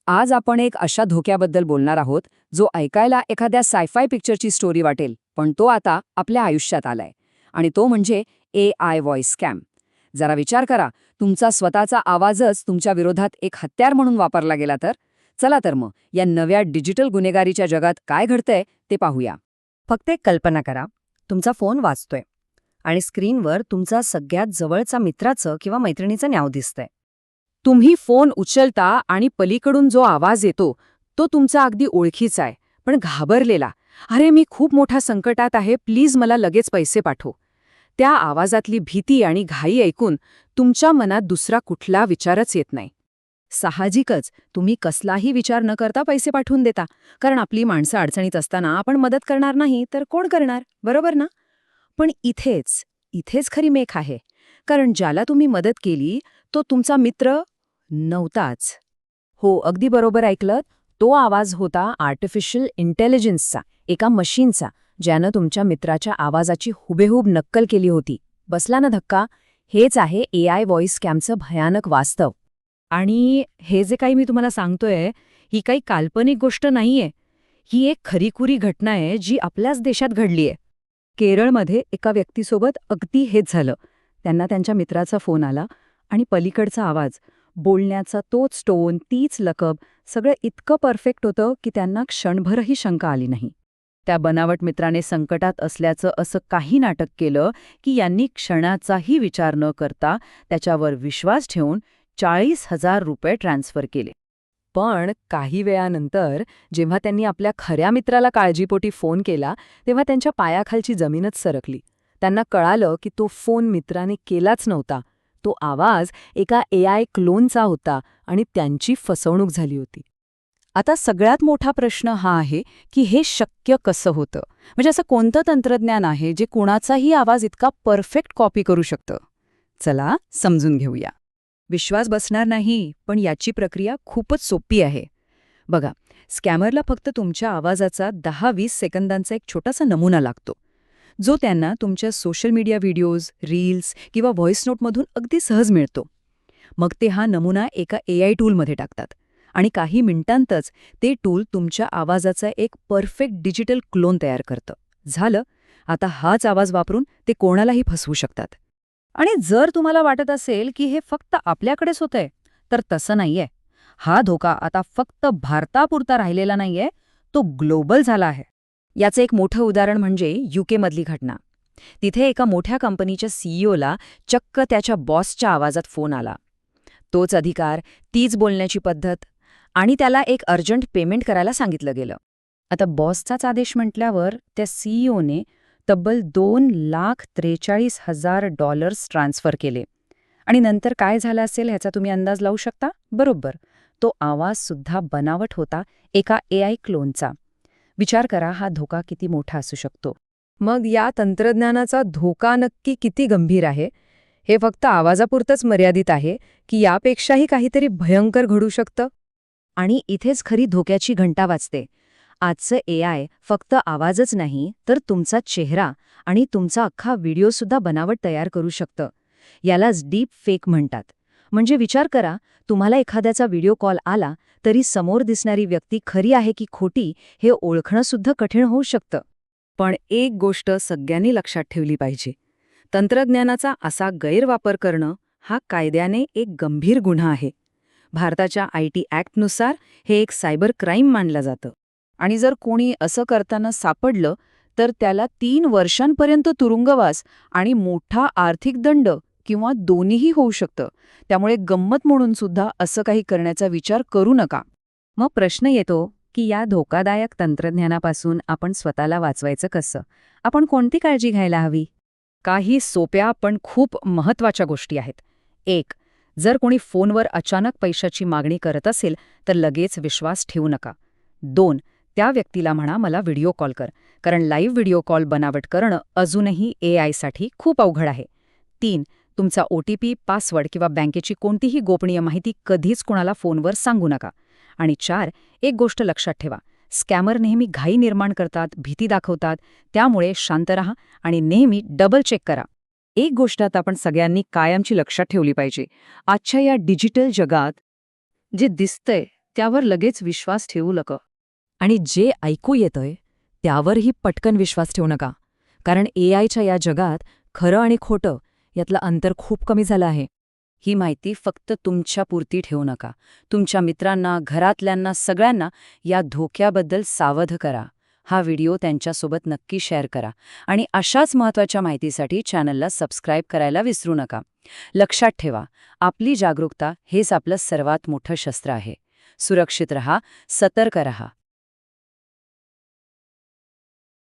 आज आपण एक अशा धोक्याबद्दल बोलणार आहोत जो ऐकायला एखाद्या सायफाय पिक्चरची स्टोरी वाटेल, पण तो आता आपल्या आयुष्यात आलाय. आणि तो म्हणजे AI व्हॉइस स्कॅम. जरा विचार करा, तुमचा स्वतःचा आवाजच तुमच्या विरोधात एक हत्यार म्हणून वापरला गेला तर? चला तर मग या नव्या डिजिटल गुन्हेगारीच्या जगात काय घडतंय ते पाहूया. फक्त एक कल्पना करा, तुमचा फोन वाजतोय आणि स्क्रीनवर तुमचा सगळ्यात जवळचा मित्राचं किंवा मैत्रिणीचं नाव दिसतंय. तुम्ही फोन उचलता आणि पलीकडून जो आवाज येतो तो तुमचा अगदी ओळखीचा आहे, पण घाबरलेला. अरे, मी खूप मोठ्या संकटात आहे, प्लीज मला लगेच पैसे पाठव. त्या आवाजातली भीती आणि घाई ऐकून तुमच्या मनात दुसरा कुठला विचारच येत नाही. साहजिकच तुम्ही कसलाही विचार न करता पैसे पाठवून देता, कारण आपली माणसं अडचणीत असताना आपण मदत करणार नाही तर कोण करणार, बरोबर ना? पण इथेच खरी मेख आहे, कारण ज्याला तुम्ही मदत केली तो तुमचा मित्र नव्हताच. हो, अगदी बरोबर ऐकलं. तो आवाज होता आर्टिफिशियल इंटेलिजन्सचा, एका मशीनचा, ज्यानं तुमच्या मित्राच्या आवाजाची हुबेहूब नक्कल केली होती. बसला ना धक्का? हेच आहे AI व्हॉइस स्कॅमचं भयानक वास्तव. आणि हे जे काही मी तुम्हाला सांगतोय, ही काही काल्पनिक गोष्ट नाहीये. ही एक खरीखुरी घटना आहे जी आपल्याच देशात घडलीय. केरळमध्ये एका व्यक्तीसोबत अगदी हेच झालं. त्यांना त्यांच्या मित्राचा फोन आला आणि पलीकडचा आवाज, बोलण्याचा तोच टोन, तीच लकब, सगळं इतकं परफेक्ट होतं की त्यांना क्षणभरही शंका आली नाही. त्या बनावट मित्राने संकटात असल्याचं असं काही नाटक केलं की यांनी क्षणाचाही विचार न करता त्याच्यावर विश्वास ठेवून 40,000 रुपये ट्रान्स्फर केले. पण काही वेळानंतर जेव्हा त्यांनी आपल्या खऱ्या मित्राला काळजीपोटी फोन केला, तेव्हा त्यांच्या पायाखालची जमीनच सरकली. त्यांना कळालं की तो फोन मित्राने केलाच नव्हता. तो आवाज एका AI क्लोनचा होता आणि त्यांची फसवणूक झाली होती. आता सगळ्यात मोठा प्रश्न हा आहे की हे शक्य कसं होतं? म्हणजे असं कोणतं तंत्रज्ञान आहे जे कोणाचाही आवाज इतका परफेक्ट कॉपी करू शकतं? चला समजून घेऊया. विश्वास बसणार नाही, पण याची प्रक्रिया खूपच सोपी आहे. बघा, स्कॅमरला फक्त तुमच्या आवाजाचा 10-20 सेकंदांचा एक छोटासा नमुना लागतो, जो त्यांना तुमच्या सोशल मीडिया व्हिडिओज, रील्स किंवा व्हॉइस नोटमधून अगदी सहज मिळतो. मग ते हा नमुना एका AI टूलमध्ये टाकतात आणि काही मिनिटांतच ते टूल तुमच्या आवाजाचा एक परफेक्ट डिजिटल क्लोन तयार करतं. झालं, आता हाच आवाज वापरून ते कोणालाही फसवू शकतात. आणि जर तुम्हाला वाटत असेल की हे फक्त आपल्याकडेच होतंय, तर तसं नाहीये. हा धोका आता फक्त भारतापुरता राहिलेला नाहीये, तो ग्लोबल झाला आहे. याचं एक मोठं उदाहरण म्हणजे UK मधली घटना. तिथे एका मोठ्या कंपनीच्या CEOला चक्क त्याच्या बॉसच्या आवाजात फोन आला. तोच अधिकार, तीच बोलण्याची पद्धत, आणि त्याला एक अर्जंट पेमेंट करायला सांगितलं गेलं. आता बॉसचाच आदेश म्हटल्यावर त्या CEOने तब्बल $2,43,000 ट्रान्स्फर केले. आणि नंतर काय झालं असेल ह्याचा तुम्ही अंदाज लावू शकता? बरोबर, तो आवाजसुद्धा बनावट होता, एका AI क्लोनचा. विचार करा, हा धोका किती मोठा असू शकतो. मग या तंत्रज्ञानाचा धोका नक्की किती गंभीर आहे? हे फक्त आवाजापुरतंच मर्यादित आहे की यापेक्षाही काहीतरी भयंकर घडू शकतं? आणि इथेच खरी धोक्याची घंटा वाजते. आजचं AI फक्त आवाजच नाही, तर तुमचा चेहरा आणि तुमचा अख्खा व्हिडिओसुद्धा बनावट तयार करू शकतं. यालाच डीप फेक म्हणतात. म्हणजे विचार करा, तुम्हाला एखाद्याचा व्हिडिओ कॉल आला तरी समोर दिसणारी व्यक्ती खरी आहे की खोटी हे ओळखणंसुद्धा कठीण होऊ शकतं. पण एक गोष्ट सगळ्यांनी लक्षात ठेवली पाहिजे. तंत्रज्ञानाचा असा गैरवापर करणं हा कायद्याने एक गंभीर गुन्हा आहे. भारताच्या IT ॲक्टनुसार हे एक सायबर क्राईम मानलं जातं. आणि जर कोणी असं करताना सापडलं तर त्याला 3 वर्षांपर्यंत तुरुंगवास आणि मोठा आर्थिक दंड किंवा दोन्हीही होऊ शकतं. त्यामुळे गंमत म्हणून सुद्धा असं काही करण्याचा विचार करू नका. मग प्रश्न येतो की या धोकादायक तंत्रज्ञानापासून आपण स्वतःला वाचवायचं कसं? आपण कोणती काळजी घ्यायला हवी? काही सोप्या पण खूप महत्त्वाच्या गोष्टी आहेत. 1. जर कोणी फोनवर अचानक पैशाची मागणी करत असेल तर लगेच विश्वास ठेवू नका. 2. त्या व्यक्तीला म्हणा, मला व्हिडिओ कॉल कर, कारण लाईव्ह व्हिडिओ कॉल बनावट करणं अजूनही AI साठी खूप अवघड आहे. 3. तुमचा OTP, पासवर्ड किंवा बँकेची कोणतीही गोपनीय माहिती कधीच कोणाला फोनवर सांगू नका. आणि 4. एक गोष्ट लक्षात ठेवा, स्कॅमर नेहमी घाई निर्माण करतात, भीती दाखवतात. त्यामुळे शांत रहा आणि नेहमी डबल चेक करा. एक गोष्ट आता आपण सगळ्यांनी कायमची लक्षात ठेवली पाहिजे. आजच्या या डिजिटल जगात जे दिसतंय त्यावर लगेच विश्वास ठेवू नका. आणि जे ऐकू येतंय त्यावरही पटकन विश्वास ठेवू नका, कारण AIच्या या जगात खरं आणि खोटं यातलं अंतर खूप कमी झालं आहे. ही माहिती फक्त तुमच्यापुरती ठेवू नका. तुमच्या मित्रांना, घरातल्यांना, सगळ्यांना या धोक्याबद्दल सावध करा. हा व्हिडिओ त्यांच्यासोबत नक्की शेअर करा आणि अशाच महत्त्वाच्या माहितीसाठी चॅनलला सबस्क्राईब करायला विसरू नका. लक्षात ठेवा, आपली जागरूकता हेच आपलं सर्वात मोठं शस्त्र आहे. सुरक्षित रहा, सतर्क रहा.